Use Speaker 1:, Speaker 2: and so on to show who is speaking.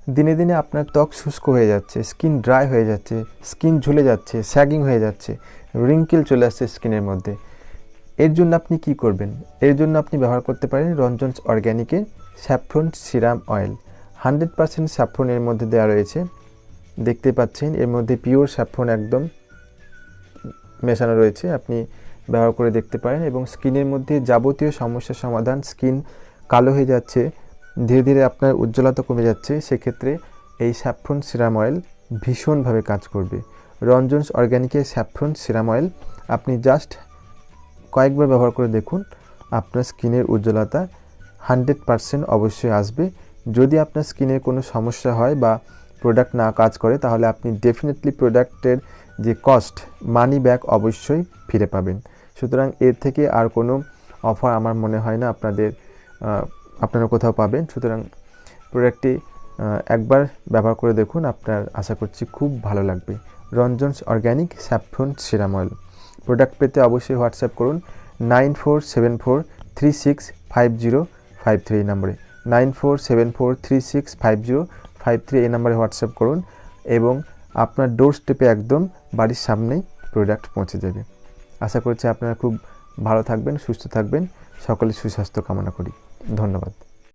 Speaker 1: দিনে দিনে আপনার ত্বক শুষ্ক হয়ে যাচ্ছে, স্কিন ড্রাই হয়ে যাচ্ছে, স্কিন ঝুলে যাচ্ছে, স্যাগিং হয়ে যাচ্ছে, রিঙ্কেল চলে আসছে স্কিনের মধ্যে, এর জন্য আপনি কি করবেন? এর জন্য আপনি ব্যবহার করতে পারেন রঞ্জনস অর্গ্যানিকের স্যাফ্রন সিরাম অয়েল। 100% স্যাফ্রন এর মধ্যে দেওয়া রয়েছে, দেখতে পাচ্ছেন এর মধ্যে পিওর স্যাফ্রন একদম মেশানো রয়েছে। আপনি ব্যবহার করে দেখতে পারেন এবং স্কিনের মধ্যে যাবতীয় সমস্যার সমাধান, স্কিন কালো হয়ে যাচ্ছে, ধীরে ধীরে আপনার উজ্জ্বলতা কমে যাচ্ছে, সেক্ষেত্রে এই স্যাফ্রন সিরাম অয়েল ভীষণভাবে কাজ করবে। রঞ্জনস অর্গ্যানিকের স্যাফ্রন সিরাম অয়েল আপনি জাস্ট কয়েকবার ব্যবহার করে দেখুন, আপনার স্কিনের উজ্জ্বলতা 100% অবশ্যই আসবে। যদি আপনার স্কিনের কোনো সমস্যা হয় বা প্রোডাক্ট না কাজ করে, তাহলে আপনি ডেফিনেটলি প্রোডাক্টের যে কস্ট, মানি ব্যাক অবশ্যই ফিরে পাবেন। সুতরাং এর থেকে আর কোনো অফার আমার মনে হয় না আপনারা কোথাও পাবেন। সুতরাং প্রোডাক্টটি একবার ব্যবহার করে দেখুন, আপনার আশা করছি খুব ভালো লাগবে। Ranjan's organic saffron serum oil product পেতে অবশ্যই হোয়াটসঅ্যাপ করুন 9474365053 এই নম্বরে, 9474365053 এই নম্বরে হোয়াটসঅ্যাপ করুন এবং আপনার ডোর স্টেপে একদম বাড়ির সামনেই প্রোডাক্ট পৌঁছে যাবে। আশা করছি আপনারা খুব ভালো থাকবেন, সুস্থ থাকবেন, সকলের সুস্বাস্থ্য কামনা করি। ধন্যবাদ।